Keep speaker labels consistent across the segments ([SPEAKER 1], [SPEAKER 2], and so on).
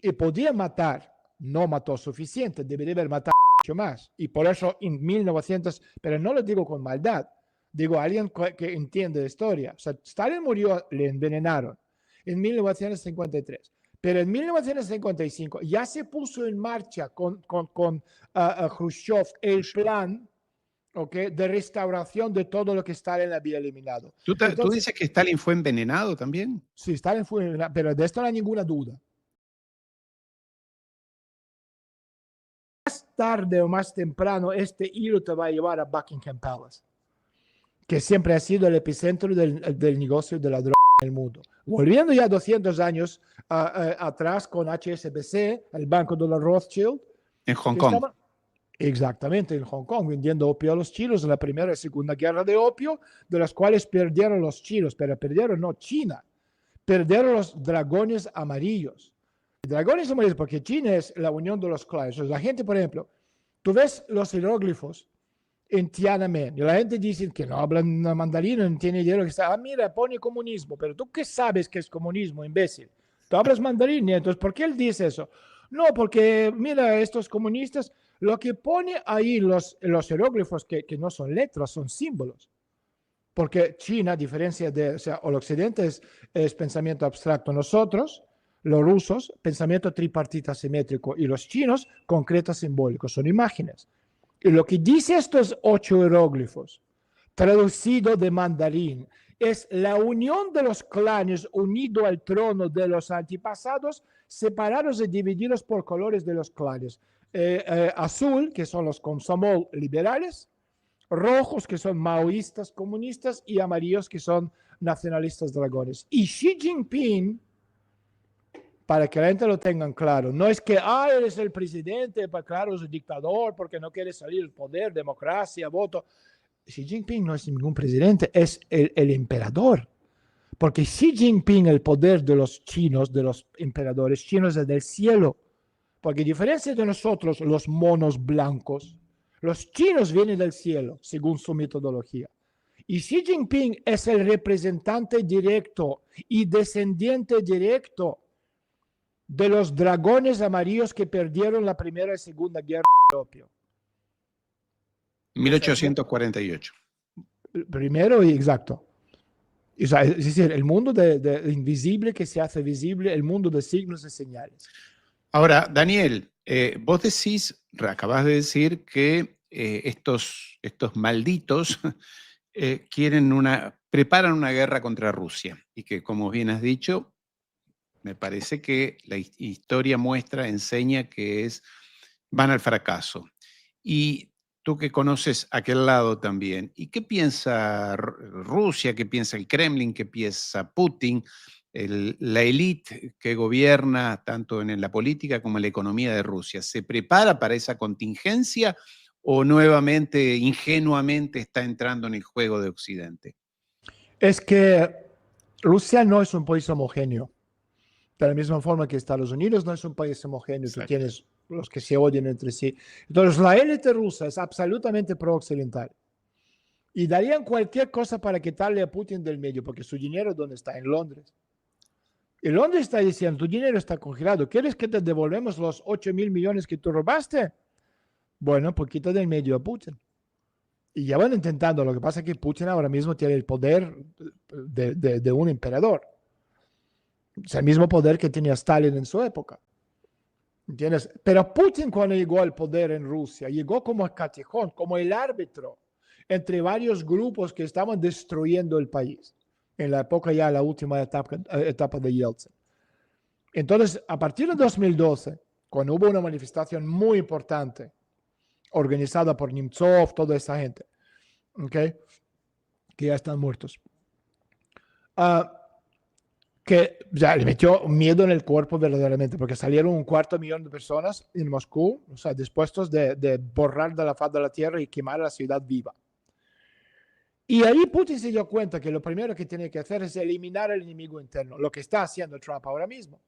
[SPEAKER 1] y podía matar, no mató suficiente, debería haber matado mucho más. Y por eso en 1900, pero no lo digo con maldad, digo alguien que entiende de historia. O sea, Stalin murió, le envenenaron en 1953. Pero en 1955 ya se puso en marcha con Khrushchev el plan, ¿okay?, de restauración de todo lo que Stalin había eliminado.
[SPEAKER 2] ¿Tú dices que Stalin fue envenenado también?
[SPEAKER 1] Sí, Stalin fue envenenado, pero de esto no hay ninguna duda. Más tarde o más temprano, este hilo te va a llevar a Buckingham Palace, que siempre ha sido el epicentro del negocio de la droga en el mundo. Volviendo ya 200 años atrás con HSBC, el banco de los Rothschild.
[SPEAKER 2] En Hong Kong.
[SPEAKER 1] Exactamente, en Hong Kong, vendiendo opio a los chinos en la Primera y Segunda Guerra de Opio, de las cuales perdieron los chinos, pero perdieron no China, perdieron los dragones amarillos. Dragones amarillos, porque China es la unión de los clanes. La gente, por ejemplo, tú ves los jeroglifos en Tiananmen, y la gente dice que no hablan mandarín, no tiene idea de lo que está. Ah, mira, pone comunismo, pero tú qué sabes que es comunismo, imbécil. Tú hablas mandarín, entonces, ¿por qué él dice eso? No, porque mira, estos comunistas, lo que pone ahí los jeroglifos, que no son letras, son símbolos. Porque China, a diferencia de, o sea, el occidente es pensamiento abstracto. Nosotros, los rusos, pensamiento tripartita simétrico, y los chinos, concreto simbólico, son imágenes. Y lo que dice estos 8 jeroglifos, traducido de mandarín, es la unión de los clanes unido al trono de los antepasados, separados y divididos por colores de los clanes. Azul, que son los Komsomol liberales, rojos, que son maoístas comunistas, y amarillos, que son nacionalistas dragones. Y Xi Jinping, para que la gente lo tengan claro, no es que eres el presidente, pues claro, es el dictador porque no quiere salir del poder, democracia, voto. Xi Jinping no es ningún presidente, es el emperador. Porque Xi Jinping, el poder de los chinos, de los emperadores chinos, es del cielo. Porque a diferencia de nosotros, los monos blancos, los chinos vienen del cielo, según su metodología. Y Xi Jinping es el representante directo y descendiente directo de los dragones amarillos que perdieron la Primera y Segunda Guerra de Opio.
[SPEAKER 2] 1848.
[SPEAKER 1] Primero y exacto. O sea, es decir, el mundo de invisible que se hace visible, el mundo de signos y señales.
[SPEAKER 2] Ahora, Daniel, vos acabás de decir que estos malditos preparan una guerra contra Rusia y que, como bien has dicho, me parece que la historia enseña que van al fracaso. Y tú que conoces aquel lado también, ¿y qué piensa Rusia, qué piensa el Kremlin, qué piensa Putin, la élite que gobierna tanto en la política como en la economía de Rusia? ¿Se prepara para esa contingencia o nuevamente, ingenuamente, está entrando en el juego de Occidente?
[SPEAKER 1] Es que Rusia no es un país homogéneo. De la misma forma que Estados Unidos no es un país homogéneo. Exacto. Tú tienes los que se odian entre sí. Entonces, la élite rusa es absolutamente pro-occidental. Y darían cualquier cosa para quitarle a Putin del medio, porque su dinero, ¿dónde está? En Londres. Y Londres está diciendo, tu dinero está congelado. ¿Quieres que te devolvemos los 8.000 millones que tú robaste? Bueno, pues quita del medio a Putin. Y ya van intentando. Lo que pasa es que Putin ahora mismo tiene el poder de un emperador. Es el mismo poder que tenía Stalin en su época. ¿Entiendes? Pero Putin, cuando llegó al poder en Rusia, llegó como el catejón, como el árbitro entre varios grupos que estaban destruyendo el país. En la época ya, la última etapa de Yeltsin. Entonces, a partir de 2012, cuando hubo una manifestación muy importante, organizada por Nemtsov, toda esa gente, ¿okay?, que ya están muertos, que ya le metió miedo en el cuerpo verdaderamente, porque salieron 250.000 de personas en Moscú, o sea, dispuestos de borrar de la faz de la tierra y quemar la ciudad viva. Y ahí Putin se dio cuenta que lo primero que tiene que hacer es eliminar al enemigo interno, lo que está haciendo Trump ahora mismo.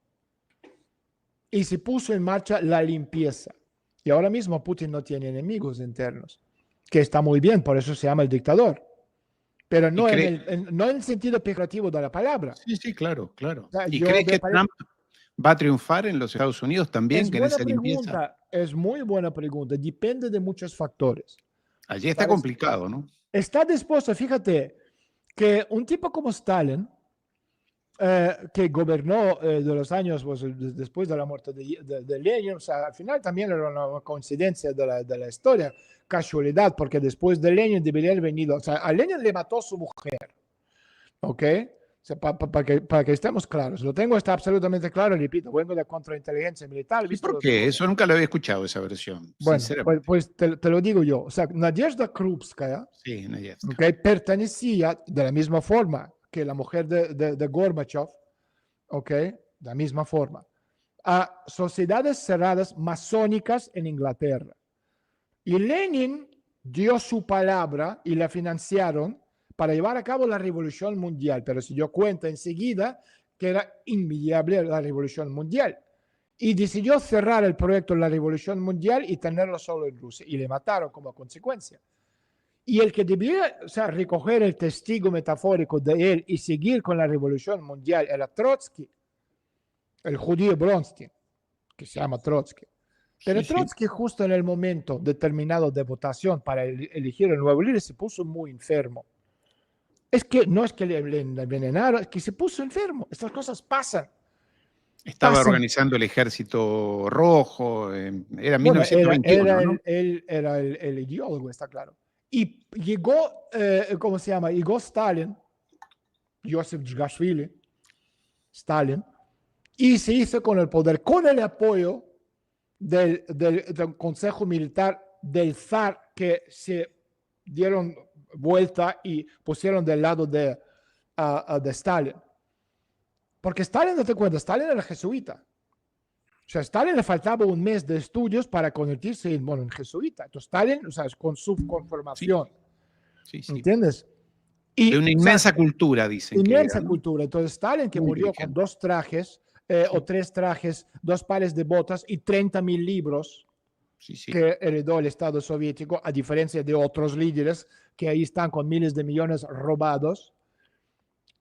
[SPEAKER 1] Y se puso en marcha la limpieza. Y ahora mismo Putin no tiene enemigos internos, que está muy bien, por eso se llama el dictador. Pero no en el sentido peyorativo de la palabra.
[SPEAKER 2] Sí, sí, claro, claro.
[SPEAKER 1] O sea,
[SPEAKER 2] ¿Y crees que Trump ¿Va a triunfar en los Estados Unidos también
[SPEAKER 1] Es
[SPEAKER 2] en
[SPEAKER 1] buena
[SPEAKER 2] esa limpieza?
[SPEAKER 1] pregunta, es muy buena pregunta. Depende de muchos factores.
[SPEAKER 2] Allí está
[SPEAKER 1] ¿Sabes?
[SPEAKER 2] complicado, ¿no?
[SPEAKER 1] Está dispuesto, fíjate, que un tipo como Stalin, que gobernó de los años pues, después de la muerte de Lenin, o sea, al final también era una coincidencia de la historia, casualidad, porque después de Lenin debería haber venido, o sea, a Lenin le mató su mujer, ¿ok? O sea, para que estemos claros, lo tengo, está absolutamente claro, repito, vengo de contrainteligencia militar, he
[SPEAKER 2] ¿Y
[SPEAKER 1] visto
[SPEAKER 2] por
[SPEAKER 1] los
[SPEAKER 2] qué?
[SPEAKER 1] documentos.
[SPEAKER 2] Eso nunca lo había escuchado, esa versión,
[SPEAKER 1] Bueno,
[SPEAKER 2] sinceramente.
[SPEAKER 1] pues te lo digo yo, o sea, Nadezhda Krupskaya,
[SPEAKER 2] Sí, Nayevska.
[SPEAKER 1] ¿ok? Pertenecía de la misma forma que la mujer de Gorbachev, ¿ok? De la misma forma, a sociedades cerradas masónicas en Inglaterra. Y Lenin dio su palabra y la financiaron para llevar a cabo la revolución mundial, pero se dio cuenta enseguida que era inviable la revolución mundial. Y decidió cerrar el proyecto de la revolución mundial y tenerlo solo en Rusia. Y le mataron como consecuencia. Y el que debía, o sea, recoger el testigo metafórico de él y seguir con la revolución mundial era Trotsky, el judío Bronstein, que se llama Trotsky. Pero
[SPEAKER 2] Sí, sí.
[SPEAKER 1] Trotsky justo en el momento determinado de votación para elegir el nuevo líder se puso muy enfermo. Es que no es que le envenenaron, es que se puso enfermo. Estas cosas pasan.
[SPEAKER 2] Estaba
[SPEAKER 1] Pasan.
[SPEAKER 2] organizando el Ejército Rojo, era
[SPEAKER 1] Bueno,
[SPEAKER 2] 1921, ¿no?
[SPEAKER 1] él era el ideólogo, está claro. Y llegó, ¿cómo se llama? Llegó Stalin, Joseph Djigashvili, Stalin, y se hizo con el poder, con el apoyo del Consejo Militar del zar, que se dieron vuelta y pusieron del lado de Stalin. Porque Stalin, date cuenta, Stalin era jesuita. O sea, a Stalin le faltaba un mes de estudios para convertirse en jesuita. Entonces, Stalin, o sea, con su
[SPEAKER 2] Sí,
[SPEAKER 1] conformación,
[SPEAKER 2] sí, sí.
[SPEAKER 1] ¿entiendes?
[SPEAKER 2] De
[SPEAKER 1] Y,
[SPEAKER 2] una
[SPEAKER 1] o sea,
[SPEAKER 2] inmensa cultura, dicen que era,
[SPEAKER 1] inmensa
[SPEAKER 2] ¿no?
[SPEAKER 1] cultura. Entonces, Stalin, que
[SPEAKER 2] Muy
[SPEAKER 1] murió con
[SPEAKER 2] inteligente.
[SPEAKER 1] 2 trajes o
[SPEAKER 2] Sí,
[SPEAKER 1] 3 trajes, 2 pares de botas y 30.000 libros
[SPEAKER 2] sí, sí.
[SPEAKER 1] que heredó el Estado soviético, a diferencia de otros líderes que ahí están con miles de millones robados.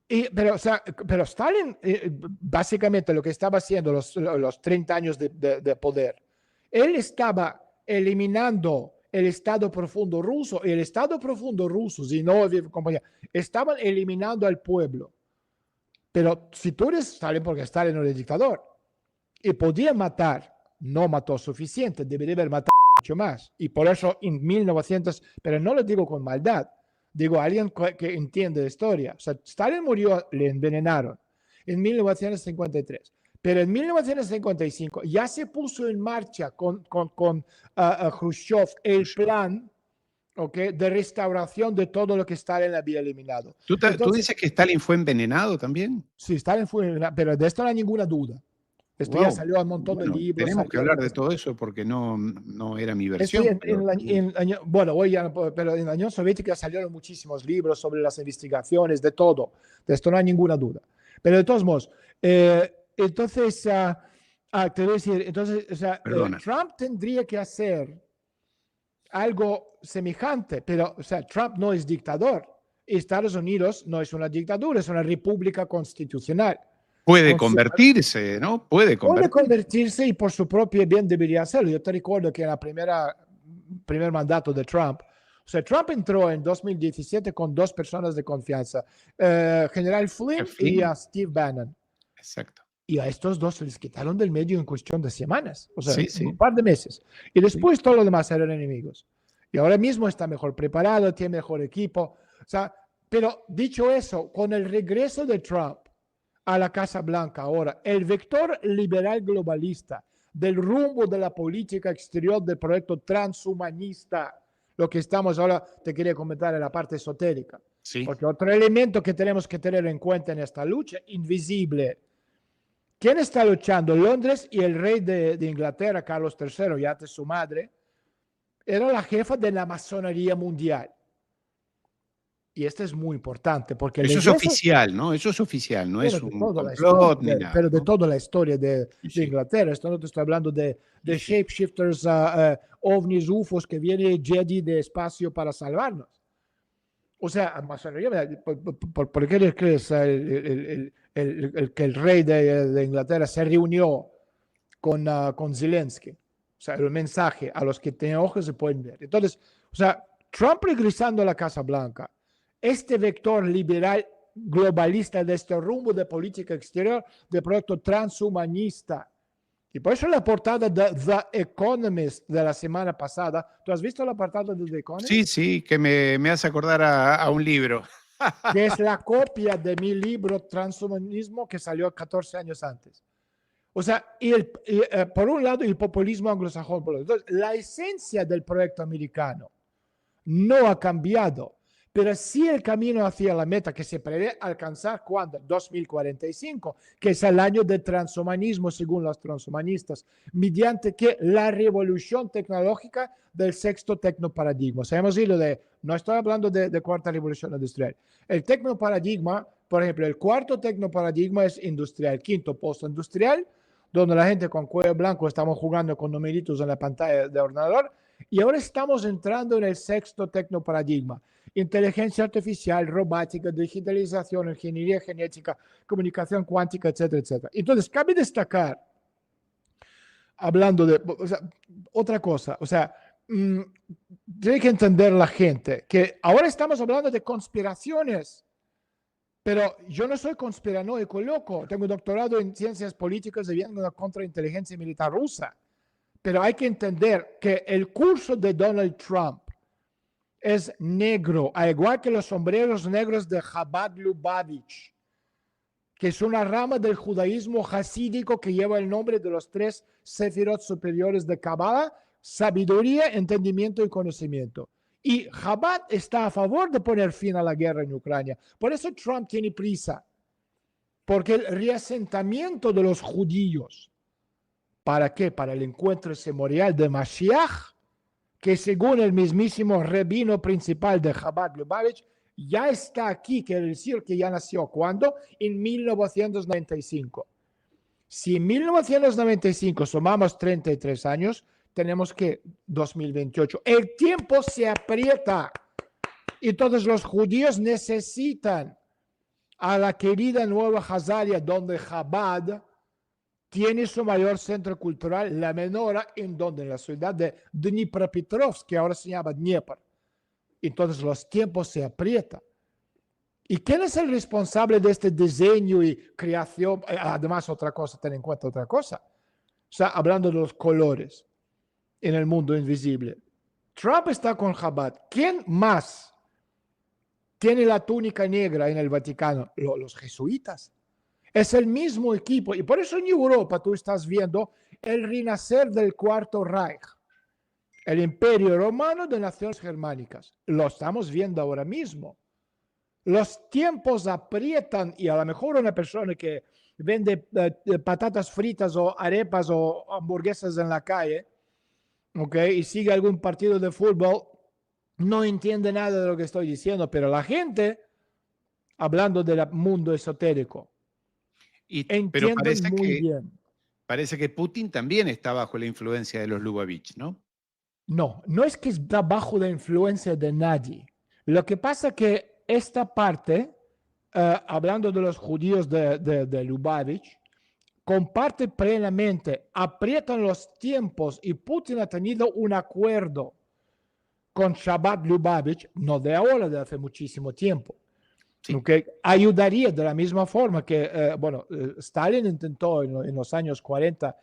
[SPEAKER 1] Pero, o sea, pero Stalin, básicamente lo que estaba haciendo los 30 años de poder, él estaba eliminando el Estado profundo ruso, y el Estado profundo ruso, si no había compañía, estaban eliminando al pueblo. Pero si tú eres Stalin, porque Stalin era el dictador, y podía matar, no mató suficiente, debería haber matado mucho más. Y por eso en 1900, pero no lo digo con maldad, digo a alguien que entiende de historia. O sea, Stalin murió, le envenenaron en 1953. Pero en 1955 ya se puso en marcha con Khrushchev el plan, ¿okay?, de restauración de todo lo que Stalin había eliminado.
[SPEAKER 2] ¿Tú
[SPEAKER 1] Entonces,
[SPEAKER 2] dices que Stalin fue envenenado también?
[SPEAKER 1] sí, Stalin fue, pero de esto no hay ninguna duda. Esto ya
[SPEAKER 2] Wow.
[SPEAKER 1] salió un montón de
[SPEAKER 2] Bueno,
[SPEAKER 1] libros,
[SPEAKER 2] tenemos que
[SPEAKER 1] salió
[SPEAKER 2] hablar
[SPEAKER 1] lo que
[SPEAKER 2] de
[SPEAKER 1] sea.
[SPEAKER 2] todo eso porque no era mi
[SPEAKER 1] Esto
[SPEAKER 2] versión, pero
[SPEAKER 1] bueno, hoy ya no puedo, pero en la Unión Soviética salieron muchísimos libros sobre las investigaciones, de todo. De esto no hay ninguna duda. Pero de todos modos, entonces, te voy a decir, entonces, o sea,
[SPEAKER 2] perdona.
[SPEAKER 1] Trump tendría que hacer algo semejante, pero, o sea, Trump no es dictador. Estados Unidos no es una dictadura, es una república constitucional.
[SPEAKER 2] Puede
[SPEAKER 1] Con su,
[SPEAKER 2] convertirse, ¿no? Puede
[SPEAKER 1] puede
[SPEAKER 2] convertirse.
[SPEAKER 1] convertirse y por su propio bien debería hacerlo. Yo te recuerdo que en la primer mandato de Trump, o sea, Trump entró en 2017 con 2 personas de confianza, General Flynn y
[SPEAKER 2] Flynn,
[SPEAKER 1] a Steve Bannon.
[SPEAKER 2] exacto.
[SPEAKER 1] Y a estos 2 se les quitaron del medio en cuestión de semanas, o sea,
[SPEAKER 2] Sí,
[SPEAKER 1] un
[SPEAKER 2] sí,
[SPEAKER 1] par de meses. Y
[SPEAKER 2] sí.
[SPEAKER 1] después todos los demás eran enemigos. Y ahora mismo está mejor preparado, tiene mejor equipo. O sea, pero dicho eso, con el regreso de Trump a la Casa Blanca ahora, el vector liberal globalista del rumbo de la política exterior del proyecto transhumanista, lo que estamos ahora, te quería comentar en la parte esotérica,
[SPEAKER 2] Sí.
[SPEAKER 1] porque otro elemento que tenemos que tener en cuenta en esta lucha, invisible. ¿Quién está luchando? Londres, y el rey de Inglaterra, Carlos III, ya de su madre, era la jefa de la masonería mundial. Y esto es muy importante porque la
[SPEAKER 2] Eso es
[SPEAKER 1] iglesia,
[SPEAKER 2] oficial, ¿no? Eso es oficial, no
[SPEAKER 1] bueno,
[SPEAKER 2] es
[SPEAKER 1] de
[SPEAKER 2] un
[SPEAKER 1] toda la historia,
[SPEAKER 2] complot ni nada,
[SPEAKER 1] pero de
[SPEAKER 2] ¿no?
[SPEAKER 1] toda la historia
[SPEAKER 2] Sí,
[SPEAKER 1] de
[SPEAKER 2] sí,
[SPEAKER 1] Inglaterra. Esto no te estoy hablando de
[SPEAKER 2] sí, sí.
[SPEAKER 1] shapeshifters, ovnis, UFOs, que viene Jedi de espacio para salvarnos. O sea, masonería, ¿por qué crees que el rey de Inglaterra se reunió con Zelensky. O sea, el mensaje a los que tienen ojos se pueden ver. Entonces, o sea, Trump regresando a la Casa Blanca, este vector liberal globalista de este rumbo de política exterior, de proyecto transhumanista. Y por eso la portada de The Economist de la semana pasada, ¿tú has visto la portada de The Economist?
[SPEAKER 2] Sí, sí, que me hace acordar a un libro.
[SPEAKER 1] Que es la copia de mi libro Transhumanismo que salió 14 años antes. O sea, por un lado el populismo anglosajón, por otro. Entonces, la esencia del proyecto americano no ha cambiado, pero sí el camino hacia la meta que se prevé alcanzar cuando 2045, que es el año del transhumanismo según los transhumanistas, mediante que la revolución tecnológica del sexto tecnoparadigma. O sea, hemos ido no estoy hablando de cuarta revolución industrial. El tecnoparadigma, por ejemplo, el cuarto tecnoparadigma es industrial, quinto postindustrial, donde la gente con cuello blanco estamos jugando con numeritos en la pantalla de ordenador, y ahora estamos entrando en el sexto tecnoparadigma. Inteligencia artificial, robótica, digitalización, ingeniería genética, comunicación cuántica, etcétera, etcétera. Entonces, cabe destacar, hablando de otra cosa, o sea, tiene que entender la gente que ahora estamos hablando de conspiraciones, pero yo no soy conspiranoico loco. Tengo un doctorado en ciencias políticas y viendo una contrainteligencia militar rusa. Pero hay que entender que el curso de Donald Trump es negro, al igual que los sombreros negros de Chabad Lubavitch, que es una rama del judaísmo hasídico que lleva el nombre de los 3 sefirot superiores de Kabbalah: sabiduría, entendimiento y conocimiento. Y Chabad está a favor de poner fin a la guerra en Ucrania. Por eso Trump tiene prisa, porque el reasentamiento de los judíos, ¿para qué? Para el encuentro memorial de Mashiach, que según el mismísimo rabino principal de Chabad Lubavitch, ya está aquí, quiere decir que ya nació. ¿Cuándo? En 1995. Si en 1995 sumamos 33 años, tenemos que 2028. El tiempo se aprieta y todos los judíos necesitan a la querida Nueva Hazaria, donde Chabad tiene su mayor centro cultural, la Menora, en la ciudad de Dnipropetrovsk, que ahora se llama Dnieper. Entonces los tiempos se aprietan. ¿Y quién es el responsable de este diseño y creación? Además, otra cosa, ten en cuenta otra cosa. O sea, hablando de los colores en el mundo invisible. Trump está con Chabad. ¿Quién más tiene la túnica negra en el Vaticano? Los jesuitas. Es el mismo equipo. Y por eso en Europa tú estás viendo el renacer del Cuarto Reich, el Imperio Romano de naciones germánicas. Lo estamos viendo ahora mismo. Los tiempos aprietan y a lo mejor una persona que vende patatas fritas o arepas o hamburguesas en la calle, ¿okay? Y sigue algún partido de fútbol, no entiende nada de lo que estoy diciendo, pero la gente, hablando del mundo esotérico,
[SPEAKER 2] Pero
[SPEAKER 1] entienden muy bien.
[SPEAKER 2] parece que Putin también está bajo la influencia de los Lubavitch, ¿no?
[SPEAKER 1] No, no es que está bajo la influencia de nadie. Lo que pasa que esta parte, hablando de los judíos de Lubavitch, comparte plenamente, aprietan los tiempos y Putin ha tenido un acuerdo con Chabad Lubavitch, no de ahora, de hace muchísimo tiempo.
[SPEAKER 2] Sí.
[SPEAKER 1] Okay. Ayudaría de la misma forma que, Stalin intentó en los años 40,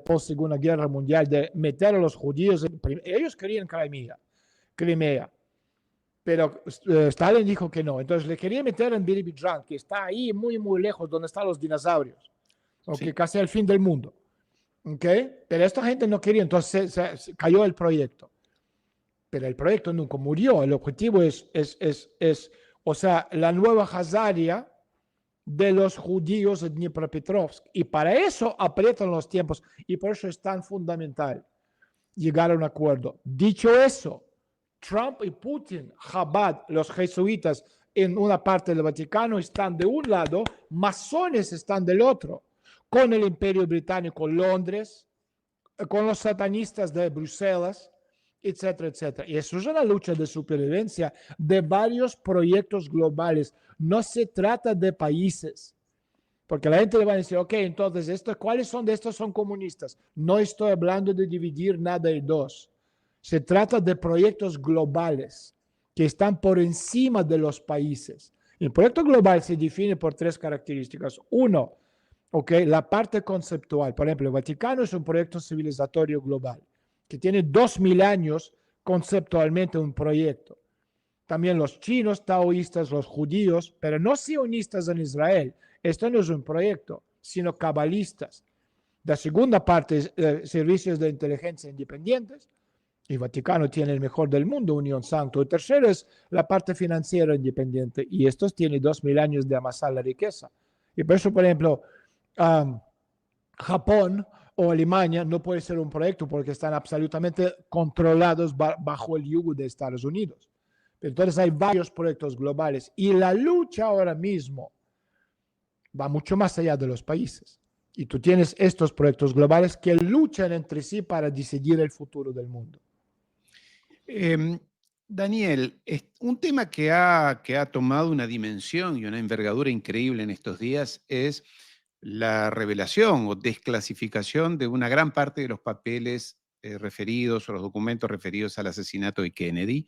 [SPEAKER 1] post Segunda Guerra Mundial, de meter a los judíos. Ellos querían Crimea, pero Stalin dijo que no. Entonces le quería meter en Birebizhan, que está ahí muy, muy lejos, donde están los dinosaurios, okay, sí, casi al fin del mundo. Okay. Pero esta gente no quería, entonces se cayó el proyecto. Pero el proyecto nunca murió. El objetivo es o sea, la Nueva Hazaria de los judíos de Dnipropetrovsk. Y para eso aprietan los tiempos. Y por eso es tan fundamental llegar a un acuerdo. Dicho eso, Trump y Putin, Chabad, los jesuitas en una parte del Vaticano están de un lado, masones están del otro, con el Imperio Británico, Londres, con los satanistas de Bruselas, etcétera, etcétera. Y eso es una lucha de supervivencia de varios proyectos globales. No se trata de países. Porque la gente le va a decir, ok, entonces, ¿cuáles son de estos son comunistas? No estoy hablando de dividir nada en dos. Se trata de proyectos globales que están por encima de los países. El proyecto global se define por tres características. Uno, okay, la parte conceptual. Por ejemplo, el Vaticano es un proyecto civilizatorio global que tiene 2000 años conceptualmente un proyecto. También los chinos, taoístas, los judíos, pero no sionistas en Israel. Esto no es un proyecto, sino cabalistas. La segunda parte es servicios de inteligencia independientes. El Vaticano tiene el mejor del mundo, Unión Santo. El tercero es la parte financiera independiente. Y estos tienen 2000 años de amasar la riqueza. Y por eso, por ejemplo, Japón o Alemania no puede ser un proyecto porque están absolutamente controlados bajo el yugo de Estados Unidos. Entonces hay varios proyectos globales y la lucha ahora mismo va mucho más allá de los países. Y tú tienes estos proyectos globales que luchan entre sí para decidir el futuro del mundo.
[SPEAKER 2] Daniel, un tema que ha tomado una dimensión y una envergadura increíble en estos días es la revelación o desclasificación de una gran parte de los papeles referidos o los documentos referidos al asesinato de Kennedy,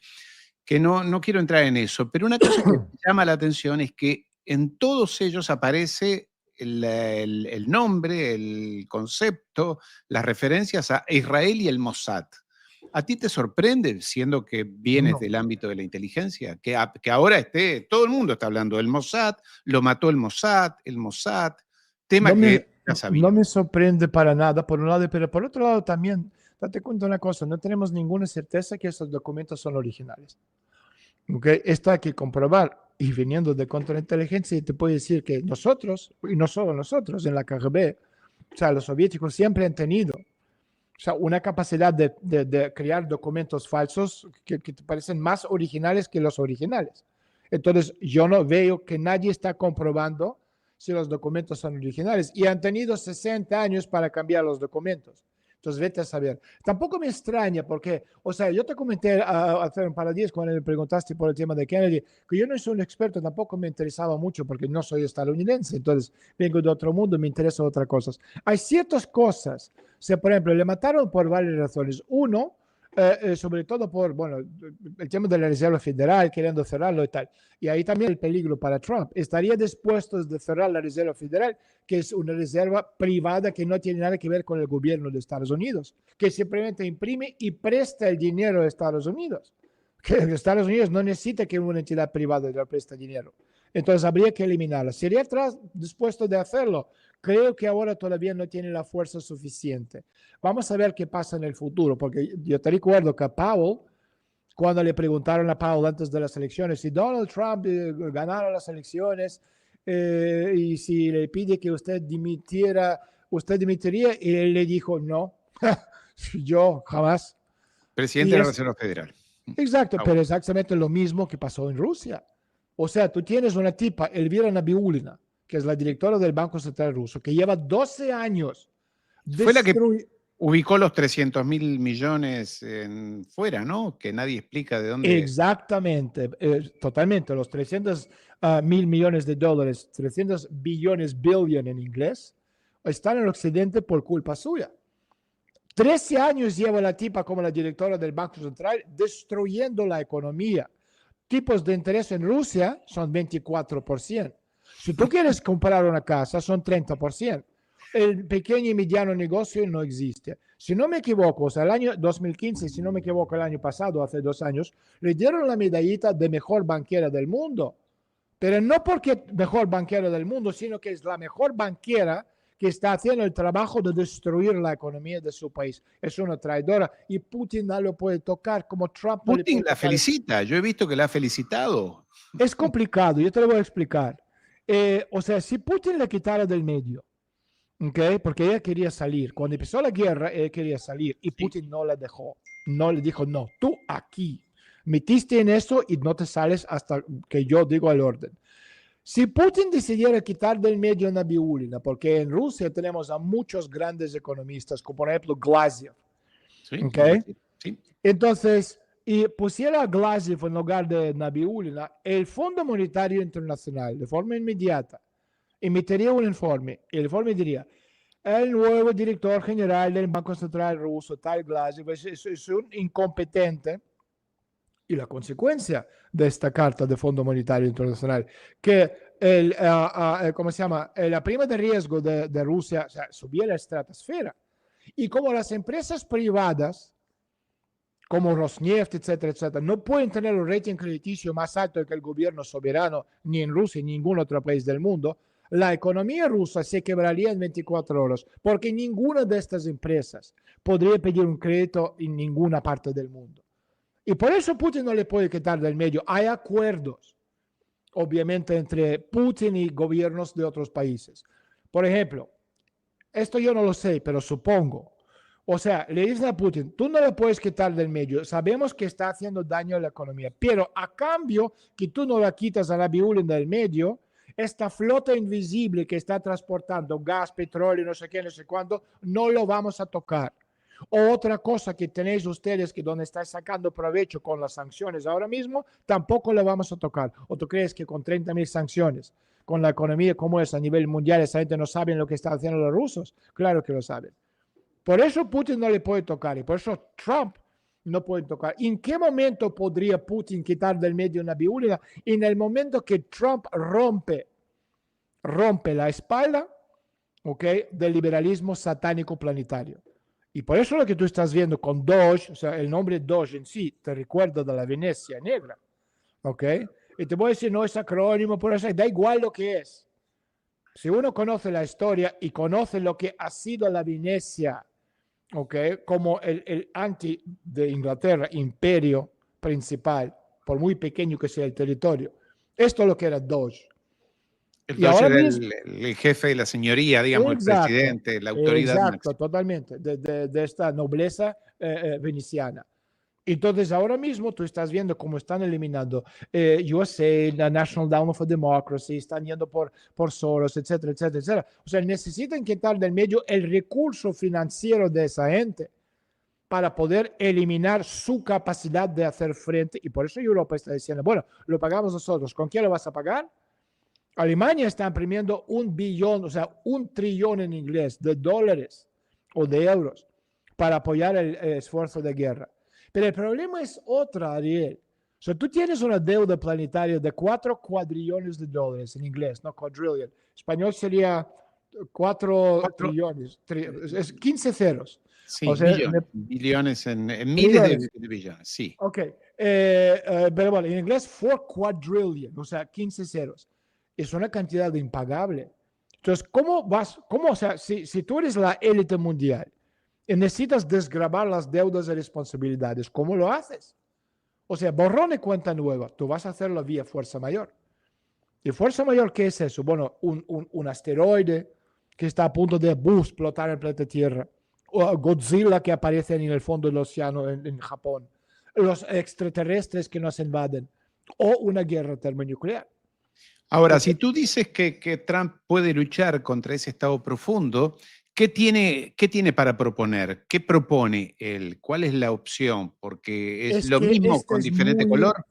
[SPEAKER 2] que no quiero entrar en eso, pero una cosa que me llama la atención es que en todos ellos aparece el nombre, el concepto, las referencias a Israel y el Mossad. ¿A ti te sorprende, siendo que vienes del ámbito de la inteligencia, que ahora todo el mundo está hablando del Mossad, lo mató el Mossad, tema que ya sabía?
[SPEAKER 1] No me sorprende para nada, por un lado, pero por otro lado también, date cuenta de una cosa, no tenemos ninguna certeza que estos documentos son originales. Okay. Esto hay que comprobar, y viniendo de contrainteligencia, te puedo decir que nosotros, y no solo nosotros, en la KGB, o sea, los soviéticos siempre han tenido, o sea, una capacidad de crear documentos falsos que te parecen más originales que los originales. Entonces, yo no veo que nadie está comprobando si los documentos son originales, y han tenido 60 años para cambiar los documentos. Entonces, vete a saber. Tampoco me extraña porque, o sea, yo te comenté hace un par de días cuando me preguntaste por el tema de Kennedy, que yo no soy un experto, tampoco me interesaba mucho porque no soy estadounidense, entonces vengo de otro mundo, me interesan otras cosas. Hay ciertas cosas, o sea, por ejemplo, le mataron por varias razones. Uno, sobre todo por, bueno, el tema de la Reserva Federal, queriendo cerrarlo y tal. Y ahí también el peligro para Trump. Estaría dispuesto de cerrar la Reserva Federal, que es una reserva privada que no tiene nada que ver con el gobierno de Estados Unidos, que simplemente imprime y presta el dinero a Estados Unidos. Que Estados Unidos no necesita que una entidad privada le preste dinero. Entonces habría que eliminarla. ¿Sería dispuesto de hacerlo? Creo que ahora todavía no tiene la fuerza suficiente. Vamos a ver qué pasa en el futuro, porque yo te recuerdo que a Powell, cuando le preguntaron a Powell antes de las elecciones si Donald Trump ganara las elecciones y si le pide que usted dimitiera, ¿usted dimitiría? Y él le dijo, no, yo jamás.
[SPEAKER 2] Presidente de la Reserva Federal.
[SPEAKER 1] Exacto, pero es exactamente lo mismo que pasó en Rusia. O sea, tú tienes una tipa, Elvira Nabiulina, que es la directora del Banco Central Ruso, que lleva 12 años.
[SPEAKER 2] Fue la que ubicó los 300.000 millones fuera, ¿no? Que nadie explica de dónde.
[SPEAKER 1] Exactamente, totalmente. Los 300.000 millones de dólares, 300 billones, billion en inglés, están en el occidente por culpa suya. 13 años lleva la tipa como la directora del Banco Central destruyendo la economía. Tipos de interés en Rusia son 24%. Si tú quieres comprar una casa, son 30%. El pequeño y mediano negocio no existe. Si no me equivoco, o sea, el año 2015, si no me equivoco, el año pasado, hace 2 años, le dieron la medallita de mejor banquera del mundo. Pero no porque mejor banquera del mundo, sino que es la mejor banquera que está haciendo el trabajo de destruir la economía de su país. Es una traidora y Putin no lo puede tocar como Trump.
[SPEAKER 2] Putin la felicita, yo he visto que la ha felicitado.
[SPEAKER 1] Es complicado, yo te lo voy a explicar. O sea, si Putin le quitara del medio, ¿okay? Porque ella quería salir. Cuando empezó la guerra, ella quería salir y Putin no la dejó. No le dijo, no, tú aquí. Metiste en eso y no te sales hasta que yo digo el orden. Si Putin decidiera quitar del medio a Nabiulina, porque en Rusia tenemos a muchos grandes economistas, como por ejemplo Glaziev,
[SPEAKER 2] sí,
[SPEAKER 1] ¿okay?
[SPEAKER 2] Sí.
[SPEAKER 1] Entonces, y pusiera a Glaziev en lugar de Nabiulina, el Fondo Monetario Internacional, de forma inmediata, emitiría un informe. El informe diría, el nuevo director general del Banco Central ruso, tal Glasio, pues, es un incompetente. Y la consecuencia de esta carta del Fondo Monetario Internacional, que ¿cómo se llama? La prima de riesgo de Rusia, o sea, subía a la estratosfera. Y como las empresas privadas, como Rosneft, etcétera, etcétera, no pueden tener un rating crediticio más alto que el gobierno soberano, ni en Rusia ni en ningún otro país del mundo, la economía rusa se quebraría en 24 horas, porque ninguna de estas empresas podría pedir un crédito en ninguna parte del mundo. Y por eso Putin no le puede quitar del medio. Hay acuerdos, obviamente, entre Putin y gobiernos de otros países. Por ejemplo, esto yo no lo sé, pero supongo. O sea, le dicen a Putin, tú no le puedes quitar del medio. Sabemos que está haciendo daño a la economía, pero a cambio que tú no la quitas a la Biulen del medio, esta flota invisible que está transportando gas, petróleo, no sé qué, no sé cuándo, no lo vamos a tocar. Otra cosa que tenéis ustedes que donde estáis sacando provecho con las sanciones ahora mismo, tampoco lo vamos a tocar. ¿O tú crees que con 30.000 sanciones, con la economía como es a nivel mundial, esa gente no sabe lo que están haciendo los rusos? Claro que lo saben. Por eso Putin no le puede tocar y por eso Trump no puede tocar. ¿En qué momento podría Putin quitar del medio una biulina? En el momento que Trump rompe la espalda, ¿ok?, del liberalismo satánico planetario. Y por eso lo que tú estás viendo con Doge, o sea, el nombre Doge en sí te recuerda de la Venecia negra, ¿ok? Y te voy a decir, no es acrónimo, por eso da igual lo que es. Si uno conoce la historia y conoce lo que ha sido la Venecia, ¿ok?, como el anti de Inglaterra, imperio principal, por muy pequeño que sea el territorio, esto es lo que era Doge.
[SPEAKER 2] El
[SPEAKER 1] Y
[SPEAKER 2] Doge
[SPEAKER 1] ahora
[SPEAKER 2] era
[SPEAKER 1] mismo,
[SPEAKER 2] el jefe de la señoría, digamos, el
[SPEAKER 1] exacto,
[SPEAKER 2] presidente, la autoridad
[SPEAKER 1] exacto,
[SPEAKER 2] máxima.
[SPEAKER 1] totalmente, de esta nobleza veneciana. Entonces, ahora mismo tú estás viendo cómo están eliminando USA, la National Down of Democracy, están yendo por Soros, etcétera, etcétera, etcétera. O sea, necesitan quitar del medio el recurso financiero de esa gente para poder eliminar su capacidad de hacer frente. Y por eso Europa está diciendo, bueno, lo pagamos nosotros. ¿Con quién lo vas a pagar? Alemania está imprimiendo 1 billón, o sea, 1 trillón en inglés, de dólares o de euros para apoyar el esfuerzo de guerra. Pero el problema es otra, Ariel. O sea, tú tienes una deuda planetaria de 4 cuadrillones de dólares en inglés, no quadrillion. En español sería 4
[SPEAKER 2] Cuatro,
[SPEAKER 1] trillones, es 15 ceros. O
[SPEAKER 2] sí,
[SPEAKER 1] sea,
[SPEAKER 2] billones en miles
[SPEAKER 1] trillones.
[SPEAKER 2] de billones, sí.
[SPEAKER 1] Ok, pero bueno, en inglés 4 quadrillion, o sea, 15 ceros. Es una cantidad impagable. Entonces, o sea, si tú eres la élite mundial y necesitas desgravar las deudas y responsabilidades, ¿cómo lo haces? O sea, borrón y cuenta nueva, tú vas a hacerlo vía fuerza mayor. ¿Y fuerza mayor qué es eso? Bueno, un asteroide que está a punto de explotar el planeta Tierra, o Godzilla que aparece en el fondo del océano en Japón, los extraterrestres que nos invaden, o una guerra termonuclear.
[SPEAKER 2] Ahora,
[SPEAKER 1] Porque
[SPEAKER 2] si tú dices que Trump puede luchar contra ese estado profundo, qué tiene para proponer? ¿Qué propone él? ¿Cuál es la opción? Porque es
[SPEAKER 1] es
[SPEAKER 2] lo
[SPEAKER 1] que
[SPEAKER 2] mismo
[SPEAKER 1] este
[SPEAKER 2] con
[SPEAKER 1] es
[SPEAKER 2] diferente
[SPEAKER 1] muy,
[SPEAKER 2] color.